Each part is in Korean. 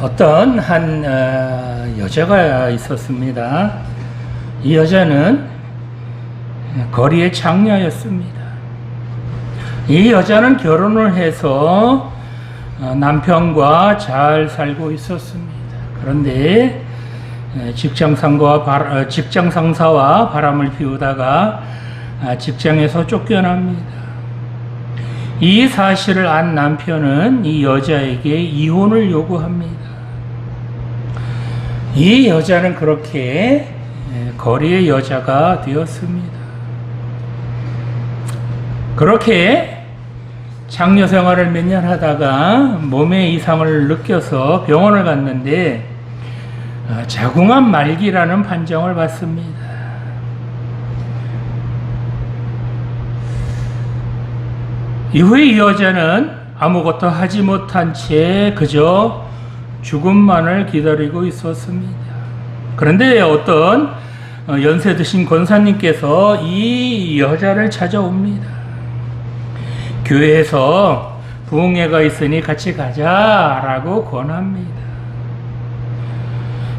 어떤 한 여자가 있었습니다. 이 여자는 거리의 장녀였습니다. 이 여자는 결혼을 해서 남편과 잘 살고 있었습니다. 그런데 직장 상사와 바람을 피우다가 직장에서 쫓겨납니다. 이 사실을 안 남편은 이 여자에게 이혼을 요구합니다. 이 여자는 그렇게 거리의 여자가 되었습니다. 그렇게 장녀 생활을 몇 년 하다가 몸에 이상을 느껴서 병원을 갔는데 자궁암 말기라는 판정을 받습니다. 이후에 이 여자는 아무것도 하지 못한 채 그저 죽음만을 기다리고 있었습니다. 그런데 어떤 연세 드신 권사님께서 이 여자를 찾아옵니다. 교회에서 부흥회가 있으니 같이 가자라고 권합니다.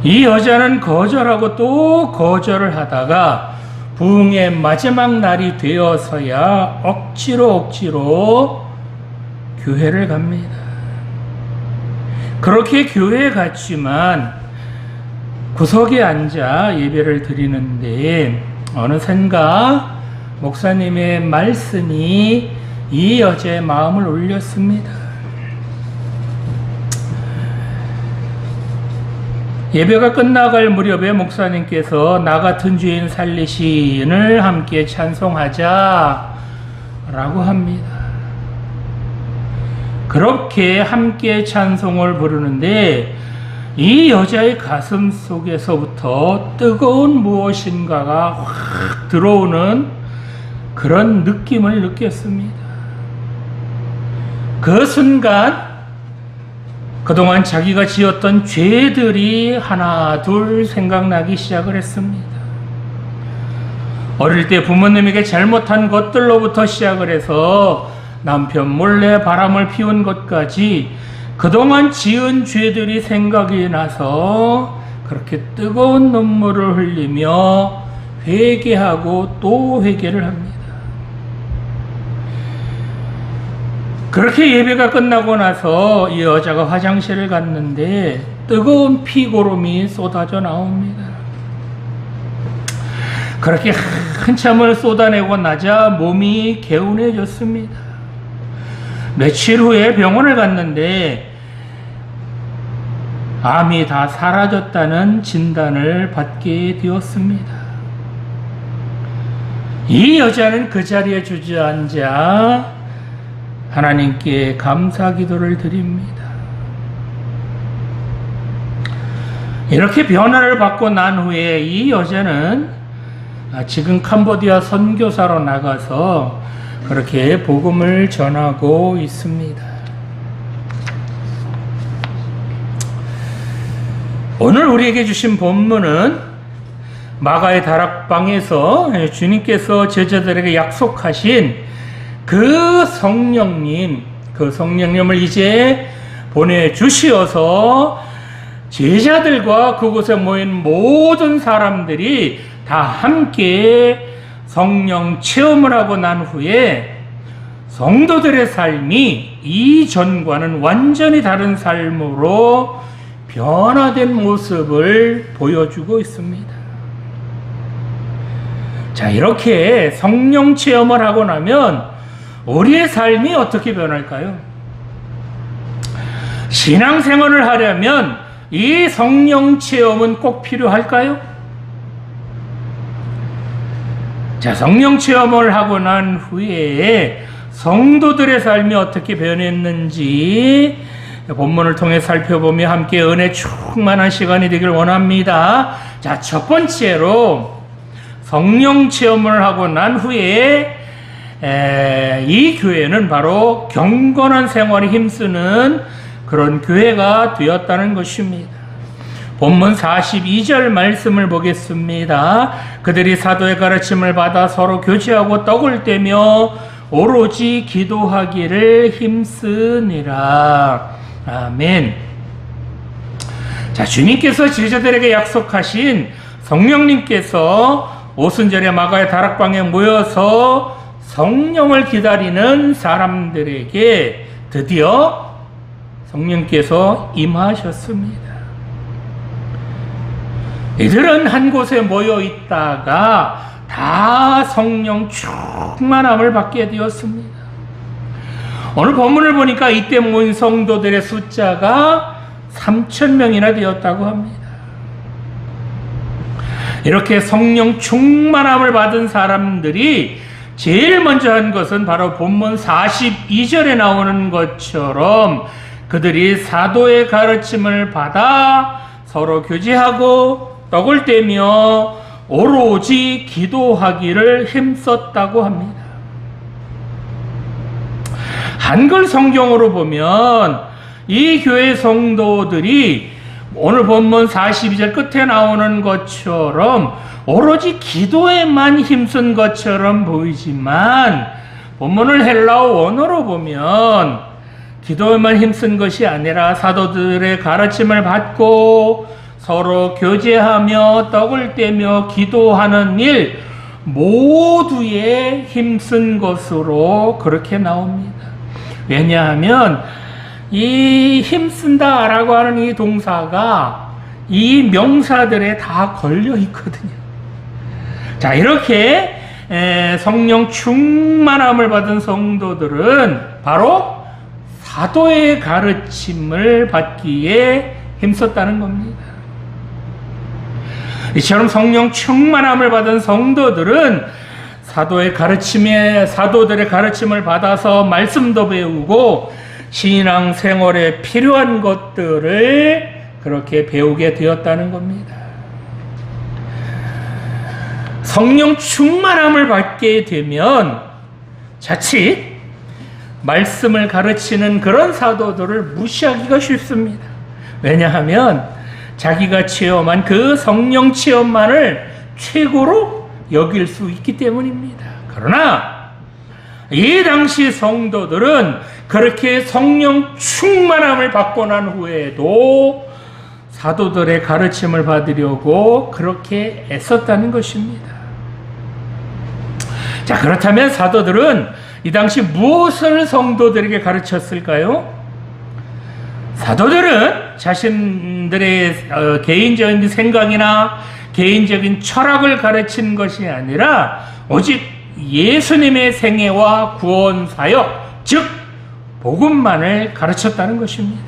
이 여자는 거절하고 또 거절을 하다가 부흥의 마지막 날이 되어서야 억지로 교회를 갑니다. 그렇게 교회에 갔지만 구석에 앉아 예배를 드리는데 어느샌가 목사님의 말씀이 이 여자의 마음을 울렸습니다. 예배가 끝나갈 무렵에 목사님께서 나 같은 죄인 살리신을 함께 찬송하자 라고 합니다. 그렇게 함께 찬송을 부르는데 이 여자의 가슴 속에서부터 뜨거운 무엇인가가 확 들어오는 그런 느낌을 느꼈습니다. 그 순간 그동안 자기가 지었던 죄들이 하나 둘 생각나기 시작을 했습니다. 어릴 때 부모님에게 잘못한 것들로부터 시작을 해서 남편 몰래 바람을 피운 것까지 그동안 지은 죄들이 생각이 나서 그렇게 뜨거운 눈물을 흘리며 회개하고 또 회개를 합니다. 그렇게 예배가 끝나고 나서 이 여자가 화장실을 갔는데 뜨거운 피고름이 쏟아져 나옵니다. 그렇게 한참을 쏟아내고 나자 몸이 개운해졌습니다. 며칠 후에 병원을 갔는데 암이 다 사라졌다는 진단을 받게 되었습니다. 이 여자는 그 자리에 주저앉아 하나님께 감사 기도를 드립니다. 이렇게 변화를 받고 난 후에 이 여자는 지금 캄보디아 선교사로 나가서 그렇게 복음을 전하고 있습니다. 오늘 우리에게 주신 본문은 마가의 다락방에서 주님께서 제자들에게 약속하신 그 성령님을 이제 보내주시어서 제자들과 그곳에 모인 모든 사람들이 다 함께 성령 체험을 하고 난 후에 성도들의 삶이 이전과는 완전히 다른 삶으로 변화된 모습을 보여주고 있습니다. 자, 이렇게 성령 체험을 하고 나면 우리의 삶이 어떻게 변할까요? 신앙생활을 하려면 이 성령 체험은 꼭 필요할까요? 자, 성령 체험을 하고 난 후에 성도들의 삶이 어떻게 변했는지 본문을 통해 살펴보며 함께 은혜 충만한 시간이 되길 원합니다. 자, 첫 번째로 성령 체험을 하고 난 후에 이 교회는 바로 경건한 생활에 힘쓰는 그런 교회가 되었다는 것입니다. 본문 42절 말씀을 보겠습니다. 그들이 사도의 가르침을 받아 서로 교제하고 떡을 떼며 오로지 기도하기를 힘쓰니라. 아멘. 자, 주님께서 제자들에게 약속하신 성령님께서 오순절에 마가의 다락방에 모여서 성령을 기다리는 사람들에게 드디어 성령께서 임하셨습니다. 이들은 한 곳에 모여 있다가 다 성령 충만함을 받게 되었습니다. 오늘 본문을 보니까 이때 모인 성도들의 숫자가 3,000명이나 되었다고 합니다. 이렇게 성령 충만함을 받은 사람들이 제일 먼저 한 것은 바로 본문 42절에 나오는 것처럼 그들이 사도의 가르침을 받아 서로 교제하고 떡을 떼며 오로지 기도하기를 힘썼다고 합니다. 한글 성경으로 보면 이 교회 성도들이 오늘 본문 42절 끝에 나오는 것처럼 오로지 기도에만 힘쓴 것처럼 보이지만 본문을 헬라어 원어로 보면 기도에만 힘쓴 것이 아니라 사도들의 가르침을 받고 서로 교제하며 떡을 떼며 기도하는 일 모두에 힘쓴 것으로 그렇게 나옵니다. 왜냐하면 이 힘쓴다라고 하는 이 동사가 이 명사들에 다 걸려 있거든요. 자, 이렇게 성령 충만함을 받은 성도들은 바로 사도의 가르침을 받기에 힘썼다는 겁니다. 이처럼 성령 충만함을 받은 성도들은 사도들의 가르침을 받아서 말씀도 배우고 신앙 생활에 필요한 것들을 그렇게 배우게 되었다는 겁니다. 성령 충만함을 받게 되면 자칫 말씀을 가르치는 그런 사도들을 무시하기가 쉽습니다. 왜냐하면 자기가 체험한 그 성령 체험만을 최고로 여길 수 있기 때문입니다. 그러나 이 당시 성도들은 그렇게 성령 충만함을 받고 난 후에도 사도들의 가르침을 받으려고 그렇게 애썼다는 것입니다. 자, 그렇다면 사도들은 이 당시 무엇을 성도들에게 가르쳤을까요? 사도들은 자신들의 개인적인 생각이나 개인적인 철학을 가르친 것이 아니라 오직 예수님의 생애와 구원 사역, 즉 복음만을 가르쳤다는 것입니다.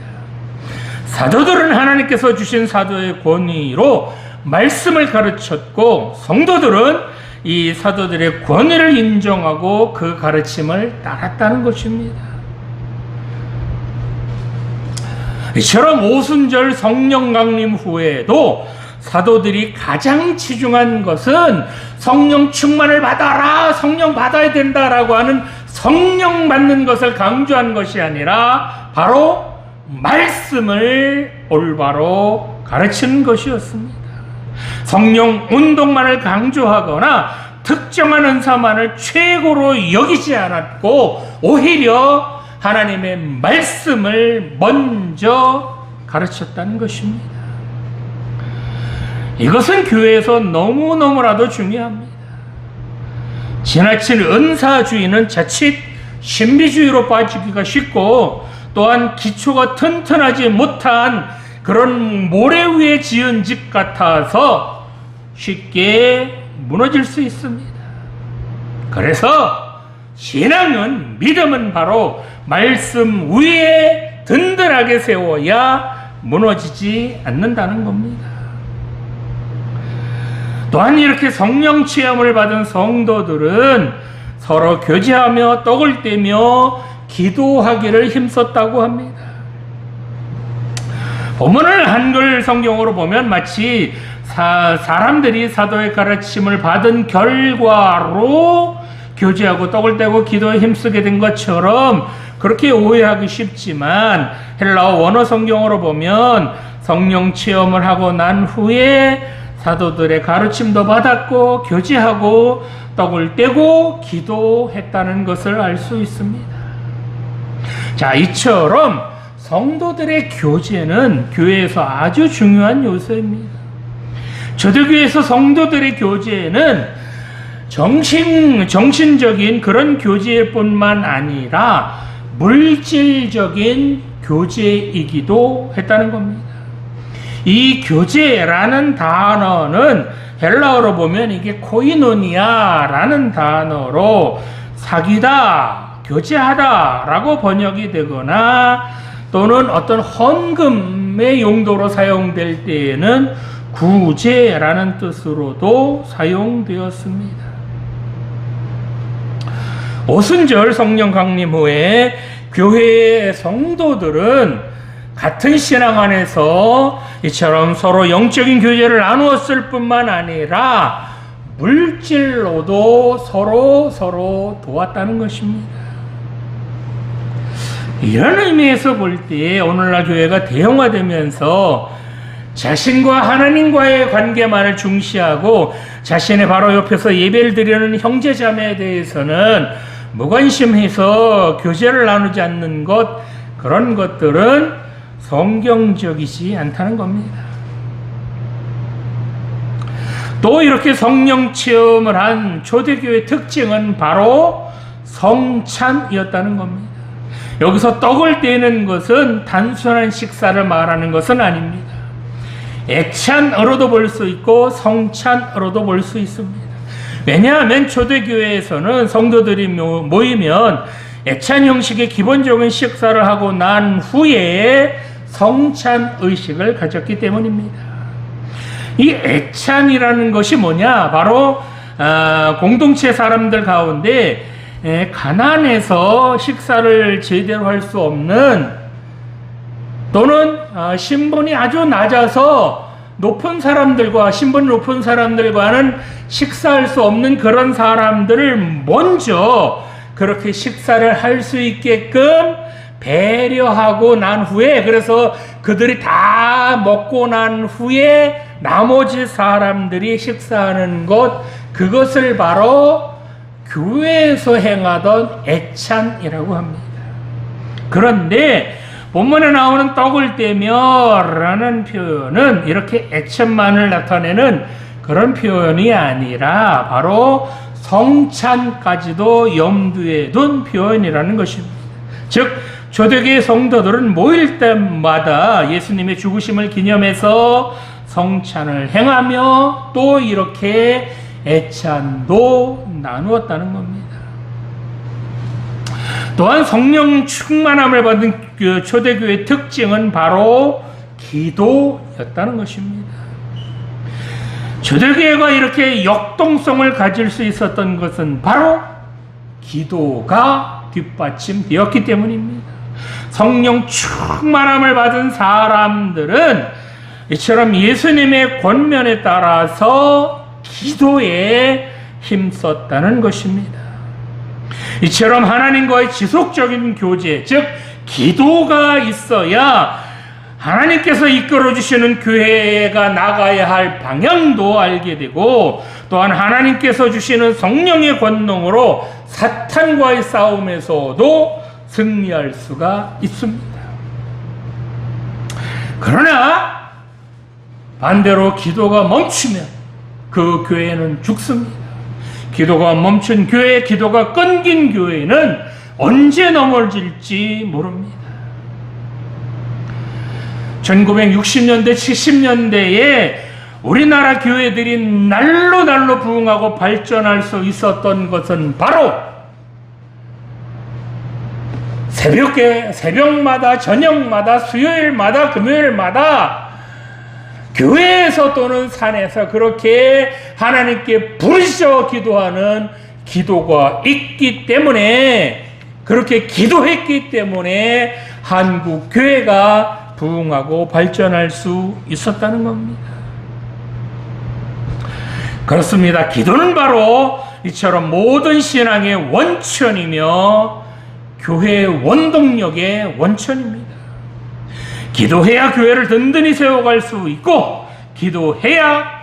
사도들은 하나님께서 주신 사도의 권위로 말씀을 가르쳤고 성도들은 이 사도들의 권위를 인정하고 그 가르침을 따랐다는 것입니다. 이처럼 오순절 성령 강림 후에도 사도들이 가장 치중한 것은 성령 충만을 받아라, 성령 받아야 된다라고 하는 성령 받는 것을 강조한 것이 아니라 바로 말씀을 올바로 가르치는 것이었습니다. 성령 운동만을 강조하거나 특정한 은사만을 최고로 여기지 않았고 오히려 하나님의 말씀을 먼저 가르쳤다는 것입니다. 이것은 교회에서 너무너무나도 중요합니다. 지나친 은사주의는 자칫 신비주의로 빠지기가 쉽고 또한 기초가 튼튼하지 못한 그런 모래 위에 지은 집 같아서 쉽게 무너질 수 있습니다. 그래서 신앙은, 믿음은 바로 말씀 위에 든든하게 세워야 무너지지 않는다는 겁니다. 또한 이렇게 성령 체험을 받은 성도들은 서로 교제하며 떡을 떼며 기도하기를 힘썼다고 합니다. 본문을 한글 성경으로 보면 마치 사람들이 사도의 가르침을 받은 결과로 교제하고 떡을 떼고 기도에 힘쓰게 된 것처럼 그렇게 오해하기 쉽지만 헬라어 원어 성경으로 보면 성령 체험을 하고 난 후에 사도들의 가르침도 받았고 교제하고 떡을 떼고 기도했다는 것을 알 수 있습니다. 자, 이처럼 성도들의 교제는 교회에서 아주 중요한 요소입니다. 초대교회에서 성도들의 교제는 정신적인 그런 교제일 뿐만 아니라 물질적인 교제이기도 했다는 겁니다. 이 교제라는 단어는 헬라어로 보면 이게 코이노니아라는 단어로 사귀다, 교제하다 라고 번역이 되거나 또는 어떤 헌금의 용도로 사용될 때에는 구제라는 뜻으로도 사용되었습니다. 오순절 성령 강림 후에 교회의 성도들은 같은 신앙 안에서 이처럼 서로 영적인 교제를 나누었을 뿐만 아니라 물질로도 서로 도왔다는 것입니다. 이런 의미에서 볼 때 오늘날 교회가 대형화되면서 자신과 하나님과의 관계만을 중시하고 자신의 바로 옆에서 예배를 드리는 형제자매에 대해서는 무관심해서 교제를 나누지 않는 것, 그런 것들은 성경적이지 않다는 겁니다. 또 이렇게 성령 체험을 한 초대교회의 특징은 바로 성찬이었다는 겁니다. 여기서 떡을 떼는 것은 단순한 식사를 말하는 것은 아닙니다. 애찬으로도 볼 수 있고 성찬으로도 볼 수 있습니다. 왜냐하면 초대교회에서는 성도들이 모이면 애찬 형식의 기본적인 식사를 하고 난 후에 성찬 의식을 가졌기 때문입니다. 이 애찬이라는 것이 뭐냐? 바로 공동체 사람들 가운데 가난해서 식사를 제대로 할 수 없는 또는 신분이 아주 낮아서 신분이 높은 사람들과는 식사할 수 없는 그런 사람들을 먼저 그렇게 식사를 할 수 있게끔 배려하고 난 후에, 그래서 그들이 다 먹고 난 후에 나머지 사람들이 식사하는 것, 그것을 바로 교회에서 행하던 애찬이라고 합니다. 그런데 본문에 나오는 떡을 떼며 라는 표현은 이렇게 애찬만을 나타내는 그런 표현이 아니라 바로 성찬까지도 염두에 둔 표현이라는 것입니다. 즉 초대교회 성도들은 모일 때마다 예수님의 죽으심을 기념해서 성찬을 행하며 또 이렇게 애찬도 나누었다는 겁니다. 또한 성령 충만함을 받은 초대교회의 특징은 바로 기도였다는 것입니다. 초대교회가 이렇게 역동성을 가질 수 있었던 것은 바로 기도가 뒷받침되었기 때문입니다. 성령 충만함을 받은 사람들은 이처럼 예수님의 권면에 따라서 기도에 힘썼다는 것입니다. 이처럼 하나님과의 지속적인 교제, 즉 기도가 있어야 하나님께서 이끌어주시는 교회가 나가야 할 방향도 알게 되고, 또한 하나님께서 주시는 성령의 권능으로 사탄과의 싸움에서도 승리할 수가 있습니다. 그러나 반대로 기도가 멈추면 그 교회는 죽습니다. 기도가 멈춘 교회, 기도가 끊긴 교회는 언제 넘어질지 모릅니다. 1960년대, 70년대에 우리나라 교회들이 날로 부흥하고 발전할 수 있었던 것은 바로 새벽마다, 저녁마다, 수요일마다, 금요일마다 교회에서 또는 산에서 그렇게 하나님께 부르짖어 기도하는 기도가 있기 때문에, 그렇게 기도했기 때문에 한국 교회가 부흥하고 발전할 수 있었다는 겁니다. 그렇습니다. 기도는 바로 이처럼 모든 신앙의 원천이며 교회의 원동력의 원천입니다. 기도해야 교회를 든든히 세워갈 수 있고, 기도해야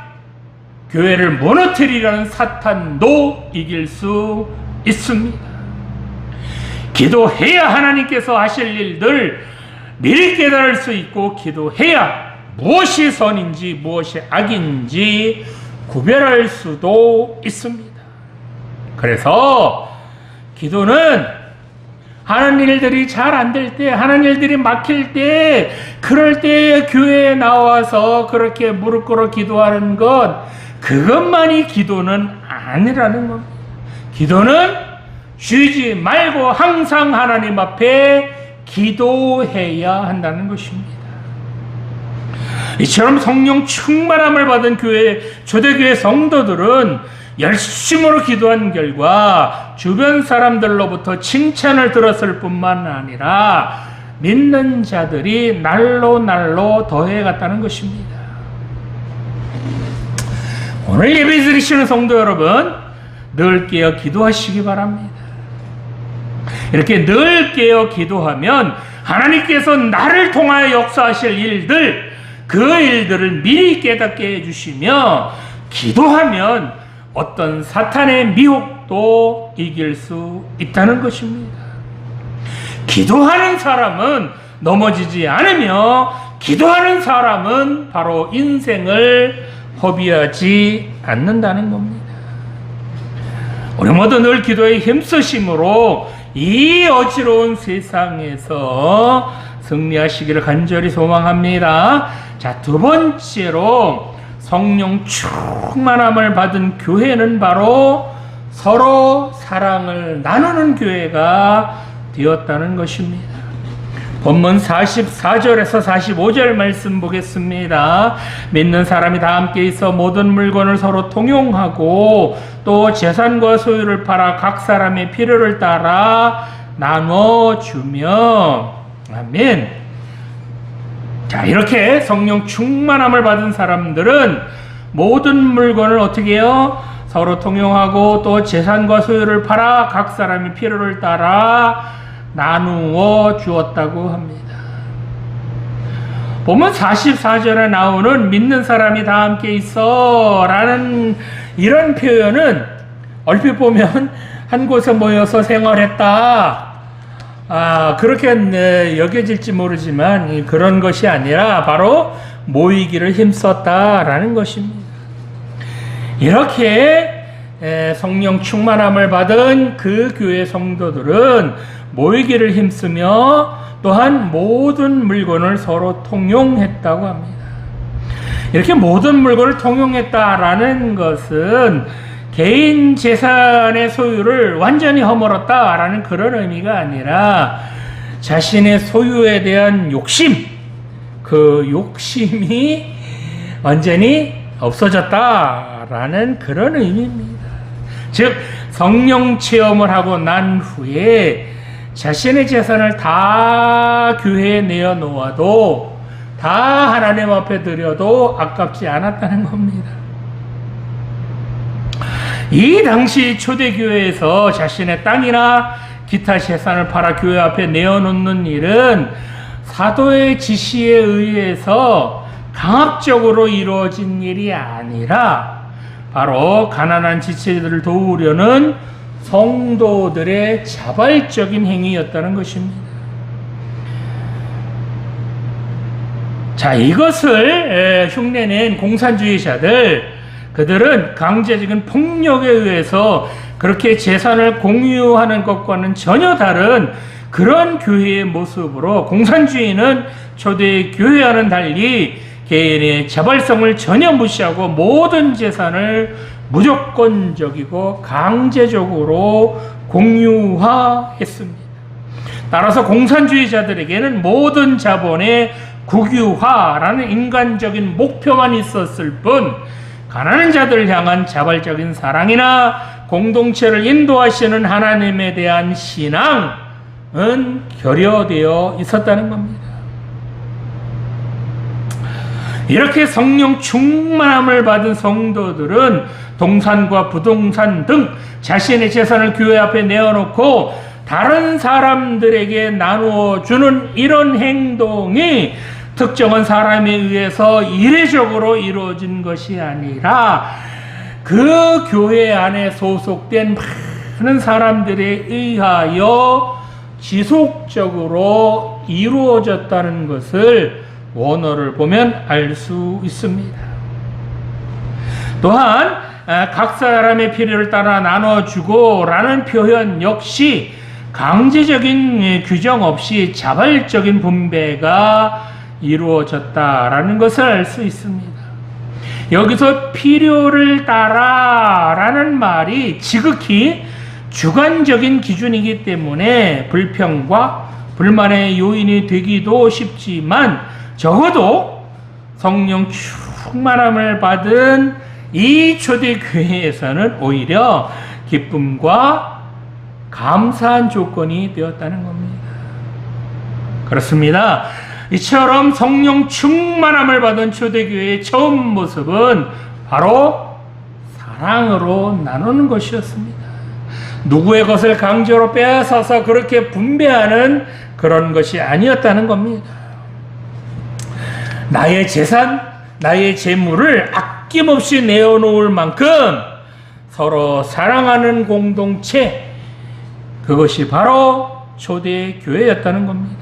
교회를 무너뜨리려는 사탄도 이길 수 있습니다. 기도해야 하나님께서 하실 일들, 미리 깨달을 수 있고 기도해야 무엇이 선인지 무엇이 악인지 구별할 수도 있습니다. 그래서 기도는 하는 일들이 잘 안 될 때, 하는 일들이 막힐 때, 그럴 때 교회에 나와서 그렇게 무릎 꿇어 기도하는 것, 그것만이 기도는 아니라는 겁니다. 기도는 쉬지 말고 항상 하나님 앞에 기도해야 한다는 것입니다. 이처럼 성령 충만함을 받은 교회, 초대교회 성도들은 열심으로 기도한 결과 주변 사람들로부터 칭찬을 들었을 뿐만 아니라 믿는 자들이 날로 더해갔다는 것입니다. 오늘 예배 드리시는 성도 여러분, 늘 깨어 기도하시기 바랍니다. 이렇게 늘 깨어 기도하면 하나님께서 나를 통하여 역사하실 일들, 그 일들을 미리 깨닫게 해주시며, 기도하면 어떤 사탄의 미혹도 이길 수 있다는 것입니다. 기도하는 사람은 넘어지지 않으며, 기도하는 사람은 바로 인생을 허비하지 않는다는 겁니다. 우리 모두 늘 기도에 힘쓰심으로 이 어지러운 세상에서 승리하시기를 간절히 소망합니다. 자, 두 번째로 성령 충만함을 받은 교회는 바로 서로 사랑을 나누는 교회가 되었다는 것입니다. 본문 44절에서 45절 말씀 보겠습니다. 믿는 사람이 다 함께 있어 모든 물건을 서로 통용하고 또 재산과 소유를 팔아 각 사람의 필요를 따라 나눠주며, 아멘. 자, 이렇게 성령 충만함을 받은 사람들은 모든 물건을 어떻게 해요? 서로 통용하고 또 재산과 소유를 팔아 각 사람의 필요를 따라 나누어 주었다고 합니다. 보면 44절에 나오는 믿는 사람이 다 함께 있어 라는 이런 표현은 얼핏 보면 한 곳에 모여서 생활했다, 그렇게 여겨질지 모르지만 그런 것이 아니라 바로 모이기를 힘썼다라는 것입니다. 이렇게 성령 충만함을 받은 그 교회 성도들은 모이기를 힘쓰며 또한 모든 물건을 서로 통용했다고 합니다. 이렇게 모든 물건을 통용했다라는 것은 개인 재산의 소유를 완전히 허물었다라는 그런 의미가 아니라 자신의 소유에 대한 욕심, 그 욕심이 완전히 없어졌다라는 그런 의미입니다. 즉 성령 체험을 하고 난 후에 자신의 재산을 다 교회에 내어놓아도, 다 하나님 앞에 드려도 아깝지 않았다는 겁니다. 이 당시 초대교회에서 자신의 땅이나 기타 재산을 팔아 교회 앞에 내어놓는 일은 사도의 지시에 의해서 강압적으로 이루어진 일이 아니라 바로 가난한 지체들을 도우려는 성도들의 자발적인 행위였다는 것입니다. 자, 이것을 흉내낸 공산주의자들, 그들은 강제적인 폭력에 의해서 그렇게 재산을 공유하는 것과는 전혀 다른 그런 교회의 모습으로, 공산주의는 초대 교회와는 달리 개인의 자발성을 전혀 무시하고 모든 재산을 무조건적이고 강제적으로 공유화했습니다. 따라서 공산주의자들에게는 모든 자본의 국유화라는 인간적인 목표만 있었을 뿐, 가난한 자들을 향한 자발적인 사랑이나 공동체를 인도하시는 하나님에 대한 신앙은 결여되어 있었다는 겁니다. 이렇게 성령 충만함을 받은 성도들은 동산과 부동산 등 자신의 재산을 교회 앞에 내어놓고 다른 사람들에게 나누어 주는 이런 행동이 특정한 사람에 의해서 이례적으로 이루어진 것이 아니라 그 교회 안에 소속된 많은 사람들에 의하여 지속적으로 이루어졌다는 것을 원어를 보면 알 수 있습니다. 또한 각 사람의 필요를 따라 나눠주고 라는 표현 역시 강제적인 규정 없이 자발적인 분배가 이루어졌다라는 것을 알 수 있습니다. 여기서 필요를 따라 라는 말이 지극히 주관적인 기준이기 때문에 불평과 불만의 요인이 되기도 쉽지만 적어도 성령 충만함을 받은 이 초대교회에서는 오히려 기쁨과 감사한 조건이 되었다는 겁니다. 그렇습니다. 이처럼 성령 충만함을 받은 초대교회의 처음 모습은 바로 사랑으로 나누는 것이었습니다. 누구의 것을 강제로 빼앗아서 그렇게 분배하는 그런 것이 아니었다는 겁니다. 나의 재산, 나의 재물을 아낌없이 내어놓을 만큼 서로 사랑하는 공동체, 그것이 바로 초대교회였다는 겁니다.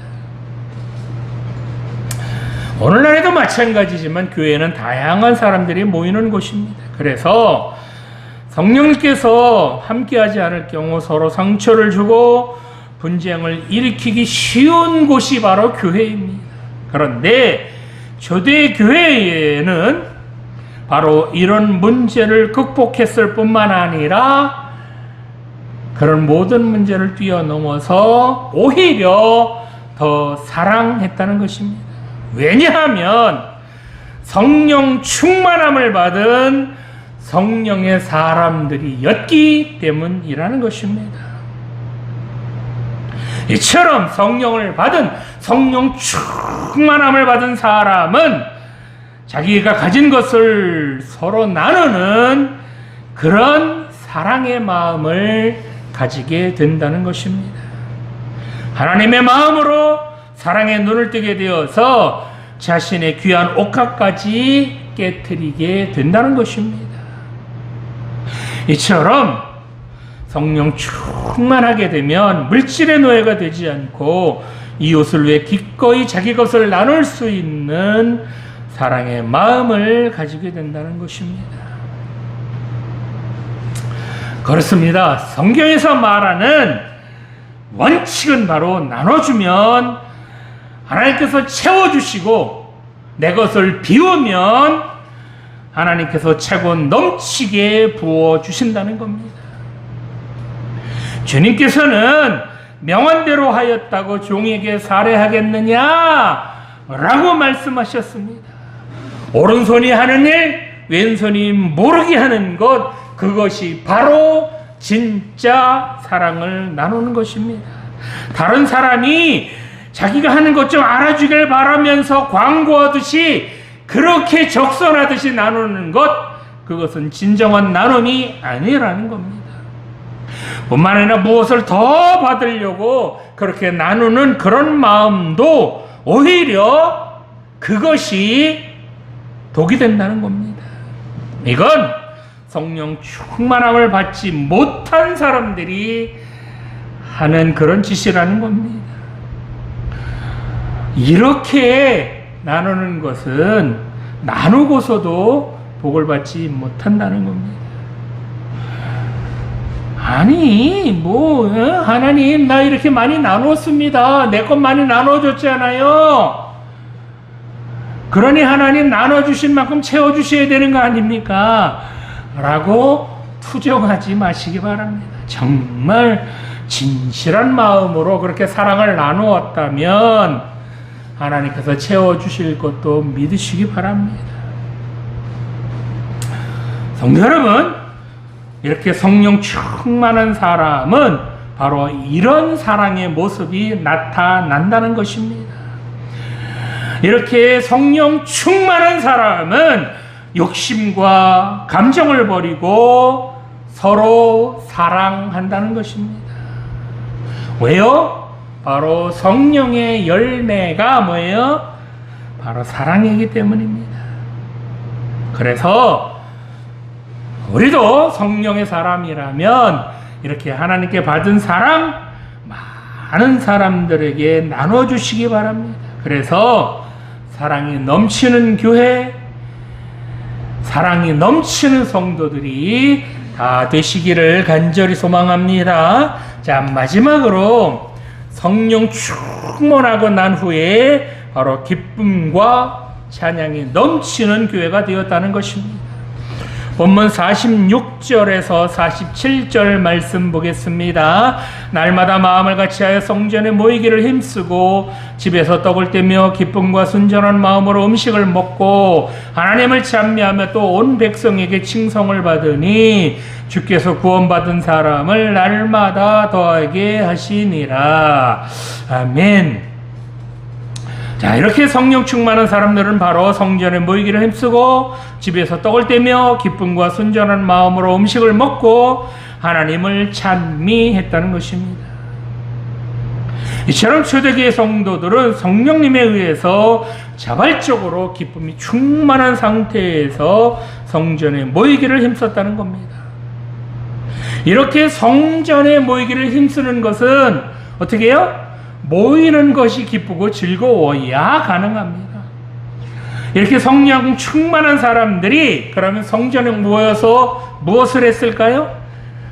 오늘날에도 마찬가지지만 교회는 다양한 사람들이 모이는 곳입니다. 그래서 성령님께서 함께하지 않을 경우 서로 상처를 주고 분쟁을 일으키기 쉬운 곳이 바로 교회입니다. 그런데 초대교회에는 바로 이런 문제를 극복했을 뿐만 아니라 그런 모든 문제를 뛰어넘어서 오히려 더 사랑했다는 것입니다. 왜냐하면 성령 충만함을 받은 성령의 사람들이었기 때문이라는 것입니다. 이처럼 성령을 받은 성령 충만함을 받은 사람은 자기가 가진 것을 서로 나누는 그런 사랑의 마음을 가지게 된다는 것입니다. 하나님의 마음으로 사랑의 눈을 뜨게 되어서 자신의 귀한 옥합까지 깨트리게 된다는 것입니다. 이처럼 성령 충만하게 되면 물질의 노예가 되지 않고 이웃을 위해 기꺼이 자기 것을 나눌 수 있는 사랑의 마음을 가지게 된다는 것입니다. 그렇습니다. 성경에서 말하는 원칙은 바로 나눠주면 하나님께서 채워주시고 내 것을 비우면 하나님께서 차고 넘치게 부어주신다는 겁니다. 주님께서는 명한대로 하였다고 종에게 살해하겠느냐? 라고 말씀하셨습니다. 오른손이 하는 일, 왼손이 모르게 하는 것, 그것이 바로 진짜 사랑을 나누는 것입니다. 다른 사람이 자기가 하는 것 좀 알아주길 바라면서 광고하듯이 그렇게 적선하듯이 나누는 것, 그것은 진정한 나눔이 아니라는 겁니다. 뿐만 아니라 무엇을 더 받으려고 그렇게 나누는 그런 마음도 오히려 그것이 독이 된다는 겁니다. 이건 성령 충만함을 받지 못한 사람들이 하는 그런 짓이라는 겁니다. 이렇게 나누는 것은 나누고서도 복을 받지 못한다는 겁니다. 아니, 하나님, 나 이렇게 많이 나눴습니다. 내 것 많이 나눠줬잖아요. 그러니 하나님 나눠주신 만큼 채워주셔야 되는 거 아닙니까? 라고 투정하지 마시기 바랍니다. 정말 진실한 마음으로 그렇게 사랑을 나누었다면 하나님께서 채워주실 것도 믿으시기 바랍니다. 성도 여러분, 이렇게 성령 충만한 사람은 바로 이런 사랑의 모습이 나타난다는 것입니다. 이렇게 성령 충만한 사람은 욕심과 감정을 버리고 서로 사랑한다는 것입니다. 왜요? 바로 성령의 열매가 뭐예요? 바로 사랑이기 때문입니다. 그래서 우리도 성령의 사람이라면 이렇게 하나님께 받은 사랑 많은 사람들에게 나눠주시기 바랍니다. 그래서 사랑이 넘치는 교회, 사랑이 넘치는 성도들이 다 되시기를 간절히 소망합니다. 자, 마지막으로 성령 충만하고 난 후에 바로 기쁨과 찬양이 넘치는 교회가 되었다는 것입니다. 본문 46절에서 47절 말씀 보겠습니다. 날마다 마음을 같이하여 성전에 모이기를 힘쓰고 집에서 떡을 떼며 기쁨과 순전한 마음으로 음식을 먹고 하나님을 찬미하며 또 온 백성에게 칭송을 받으니 주께서 구원받은 사람을 날마다 더하게 하시니라. 아멘. 자, 이렇게 성령 충만한 사람들은 바로 성전에 모이기를 힘쓰고 집에서 떡을 떼며 기쁨과 순전한 마음으로 음식을 먹고 하나님을 찬미했다는 것입니다. 이처럼 초대교회 성도들은 성령님에 의해서 자발적으로 기쁨이 충만한 상태에서 성전에 모이기를 힘썼다는 겁니다. 이렇게 성전에 모이기를 힘쓰는 것은 어떻게 해요? 모이는 것이 기쁘고 즐거워야 가능합니다. 이렇게 성령 충만한 사람들이 그러면 성전에 모여서 무엇을 했을까요?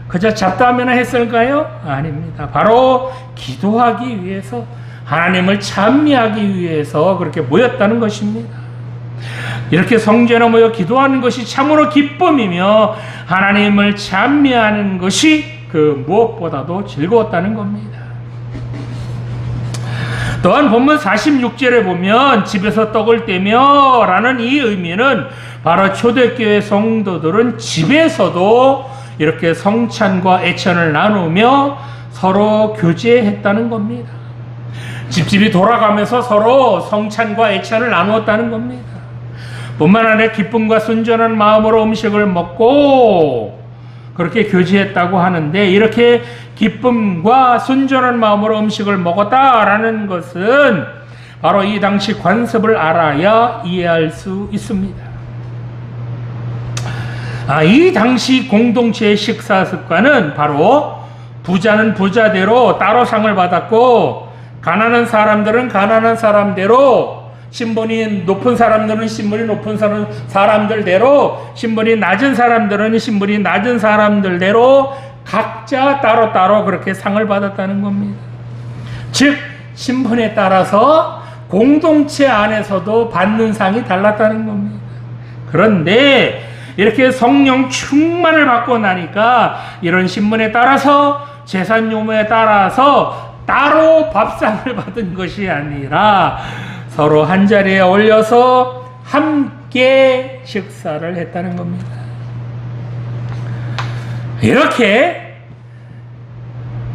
그저 잡담이나 했을까요? 아닙니다. 바로 기도하기 위해서, 하나님을 찬미하기 위해서 그렇게 모였다는 것입니다. 이렇게 성전에 모여 기도하는 것이 참으로 기쁨이며 하나님을 찬미하는 것이 그 무엇보다도 즐거웠다는 겁니다. 또한 본문 46절에 보면 집에서 떡을 떼며 라는 이 의미는 바로 초대교회 성도들은 집에서도 이렇게 성찬과 애찬을 나누며 서로 교제했다는 겁니다. 집집이 돌아가면서 서로 성찬과 애찬을 나누었다는 겁니다. 뿐만 아니라 기쁨과 순전한 마음으로 음식을 먹고 그렇게 교제했다고 하는데, 이렇게 기쁨과 순전한 마음으로 음식을 먹었다라는 것은 바로 이 당시 관습을 알아야 이해할 수 있습니다. 이 당시 공동체의 식사 습관은 바로 부자는 부자대로 따로 상을 받았고, 가난한 사람들은 가난한 사람대로, 신분이 높은 사람들은 신분이 높은 사람들대로, 신분이 낮은 사람들은 신분이 낮은 사람들대로 각자 따로따로 그렇게 상을 받았다는 겁니다. 즉, 신분에 따라서 공동체 안에서도 받는 상이 달랐다는 겁니다. 그런데 이렇게 성령 충만을 받고 나니까 이런 신분에 따라서, 재산 유무에 따라서 따로 밥상을 받은 것이 아니라 서로 한자리에 올려서 함께 식사를 했다는 겁니다. 이렇게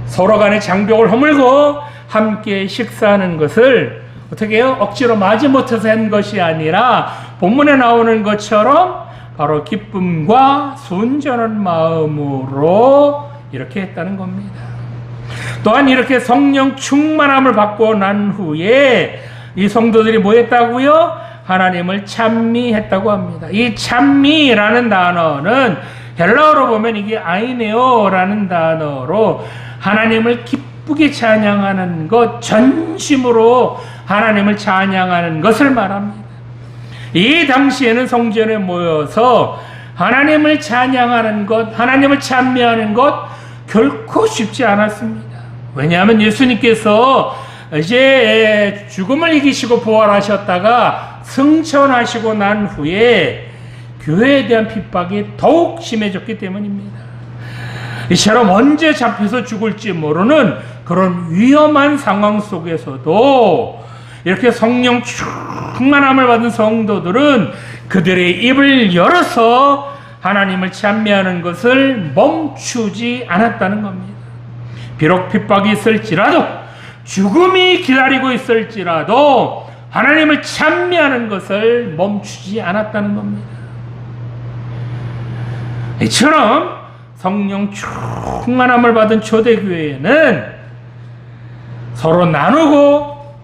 서로 간의 장벽을 허물고 함께 식사하는 것을 어떻게 해요? 억지로 마지못해서 한 것이 아니라 본문에 나오는 것처럼 바로 기쁨과 순전한 마음으로 이렇게 했다는 겁니다. 또한 이렇게 성령 충만함을 받고 난 후에 이 성도들이 뭐 했다고요? 하나님을 찬미했다고 합니다. 이 찬미라는 단어는 헬라어로 보면 이게 아이네오라는 단어로 하나님을 기쁘게 찬양하는 것, 전심으로 하나님을 찬양하는 것을 말합니다. 이 당시에는 성전에 모여서 하나님을 찬양하는 것, 하나님을 찬미하는 것 결코 쉽지 않았습니다. 왜냐하면 예수님께서 이제 죽음을 이기시고 부활하셨다가 승천하시고 난 후에 교회에 대한 핍박이 더욱 심해졌기 때문입니다. 이처럼 언제 잡혀서 죽을지 모르는 그런 위험한 상황 속에서도 이렇게 성령 충만함을 받은 성도들은 그들의 입을 열어서 하나님을 찬미하는 것을 멈추지 않았다는 겁니다. 비록 핍박이 있을지라도, 죽음이 기다리고 있을지라도 하나님을 찬미하는 것을 멈추지 않았다는 겁니다. 이처럼 성령 충만함을 받은 초대교회에는 서로 나누고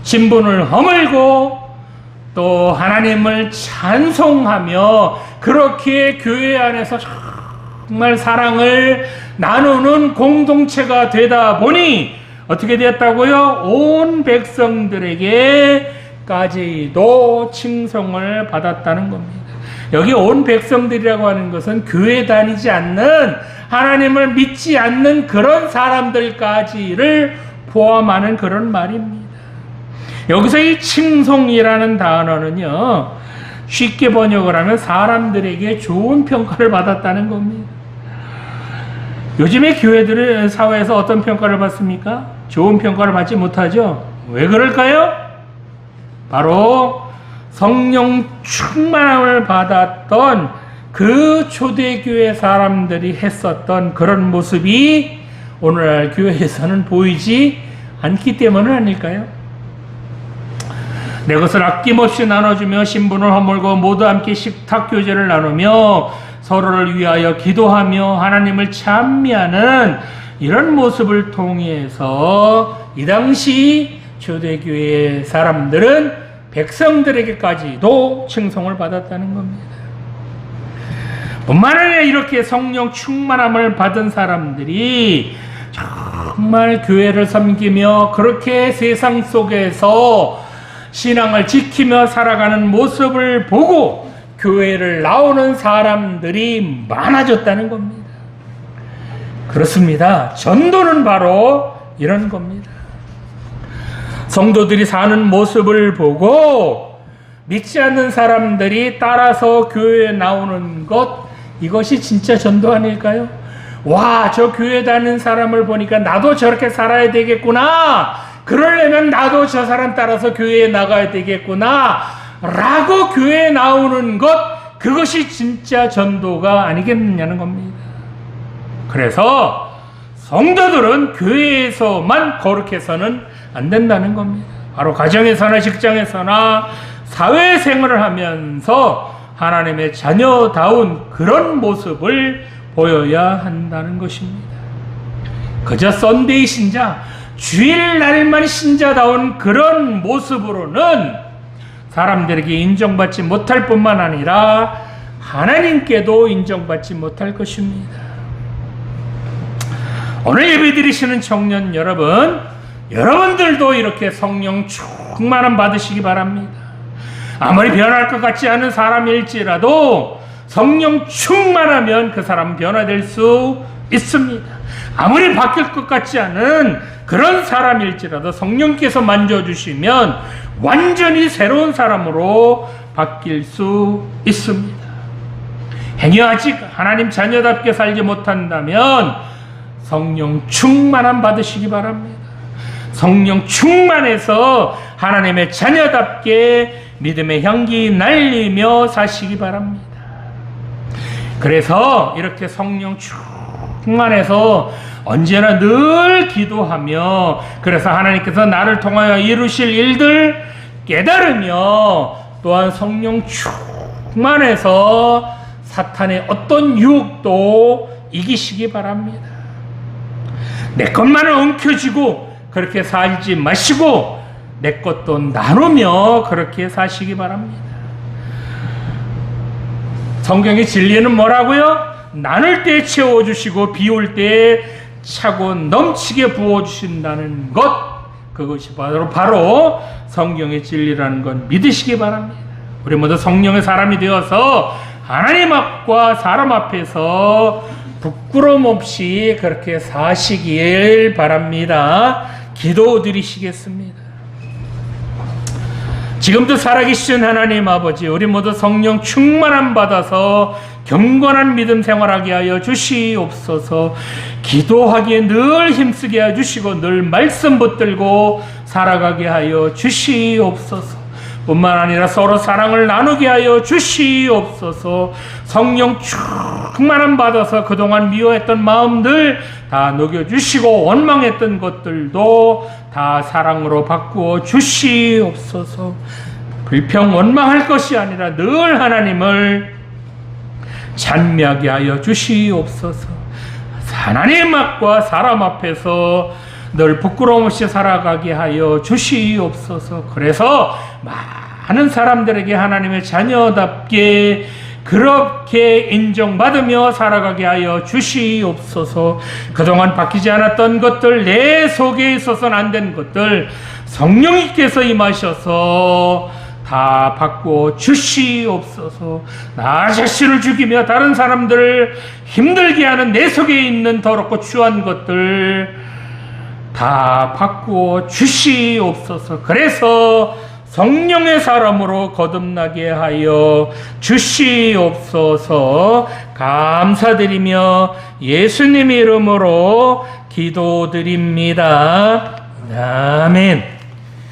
신분을 허물고 또 하나님을 찬송하며 그렇게 교회 안에서 정말 사랑을 나누는 공동체가 되다 보니 어떻게 되었다고요? 온 백성들에게까지도 칭송을 받았다는 겁니다. 여기 온 백성들이라고 하는 것은 교회 다니지 않는, 하나님을 믿지 않는 그런 사람들까지를 포함하는 그런 말입니다. 여기서 이 칭송이라는 단어는요, 쉽게 번역을 하면 사람들에게 좋은 평가를 받았다는 겁니다. 요즘에 교회들은 사회에서 어떤 평가를 받습니까? 좋은 평가를 받지 못하죠. 왜 그럴까요? 바로 성령 충만함을 받았던 그 초대교회 사람들이 했었던 그런 모습이 오늘날 교회에서는 보이지 않기 때문은 아닐까요? 내 것을 아낌없이 나눠주며 신분을 허물고 모두 함께 식탁교제를 나누며 서로를 위하여 기도하며 하나님을 찬미하는 이런 모습을 통해서 이 당시 초대교회 사람들은 백성들에게까지도 칭송을 받았다는 겁니다. 뿐만 아니라 이렇게 성령 충만함을 받은 사람들이 정말 교회를 섬기며 그렇게 세상 속에서 신앙을 지키며 살아가는 모습을 보고 교회를 나오는 사람들이 많아졌다는 겁니다. 그렇습니다. 전도는 바로 이런 겁니다. 성도들이 사는 모습을 보고 믿지 않는 사람들이 따라서 교회에 나오는 것, 이것이 진짜 전도 아닐까요? 와, 저 교회 다니는 사람을 보니까 나도 저렇게 살아야 되겠구나, 그러려면 나도 저 사람 따라서 교회에 나가야 되겠구나 라고 교회에 나오는 것, 그것이 진짜 전도가 아니겠느냐는 겁니다. 그래서 성도들은 교회에서만 거룩해서는 안 된다는 겁니다. 바로 가정에서나 직장에서나 사회생활을 하면서 하나님의 자녀다운 그런 모습을 보여야 한다는 것입니다. 그저 썬데이 신자, 주일날만 신자다운 그런 모습으로는 사람들에게 인정받지 못할 뿐만 아니라 하나님께도 인정받지 못할 것입니다. 오늘 예배드리시는 청년 여러분, 여러분들도 이렇게 성령 충만함 받으시기 바랍니다. 아무리 변할 것 같지 않은 사람일지라도 성령 충만하면 그 사람은 변화될 수 있습니다. 아무리 바뀔 것 같지 않은 그런 사람일지라도 성령께서 만져주시면 완전히 새로운 사람으로 바뀔 수 있습니다. 행여 아직 하나님 자녀답게 살지 못한다면 성령 충만함 받으시기 바랍니다. 성령 충만해서 하나님의 자녀답게 믿음의 향기 날리며 사시기 바랍니다. 그래서 이렇게 성령 충만해서 언제나 늘 기도하며, 그래서 하나님께서 나를 통하여 이루실 일들 깨달으며, 또한 성령 충만해서 사탄의 어떤 유혹도 이기시기 바랍니다. 내 것만을 엉켜쥐고 그렇게 살지 마시고 내 것도 나누며 그렇게 사시기 바랍니다. 성경의 진리는 뭐라고요? 나눌 때 채워주시고 비올 때 차고 넘치게 부어주신다는 것, 그것이 바로 성경의 진리라는 것 믿으시기 바랍니다. 우리 모두 성령의 사람이 되어서 하나님 앞과 사람 앞에서 부끄러움 없이 그렇게 사시길 바랍니다. 기도드리시겠습니다. 지금도 살아계신 하나님 아버지, 우리 모두 성령 충만함 받아서 경건한 믿음 생활하게 하여 주시옵소서. 기도하기에 늘 힘쓰게 하여 주시고 늘 말씀 붙들고 살아가게 하여 주시옵소서. 뿐만 아니라 서로 사랑을 나누게 하여 주시옵소서. 성령 충만함 받아서 그동안 미워했던 마음들 다 녹여주시고 원망했던 것들도 다 사랑으로 바꾸어 주시옵소서. 불평 원망할 것이 아니라 늘 하나님을 찬미하게 하여 주시옵소서. 하나님 앞과 사람 앞에서 늘 부끄러움 없이 살아가게 하여 주시옵소서. 그래서 많은 사람들에게 하나님의 자녀답게 그렇게 인정받으며 살아가게 하여 주시옵소서. 그동안 바뀌지 않았던 것들, 내 속에 있어서는 안 된 것들 성령님께서 임하셔서 다 바꾸어 주시옵소서. 나 자신을 죽이며 다른 사람들을 힘들게 하는 내 속에 있는 더럽고 추한 것들 다 바꾸어 주시옵소서. 그래서 성령의 사람으로 거듭나게 하여 주시옵소서. 감사드리며 예수님 이름으로 기도드립니다. 아멘.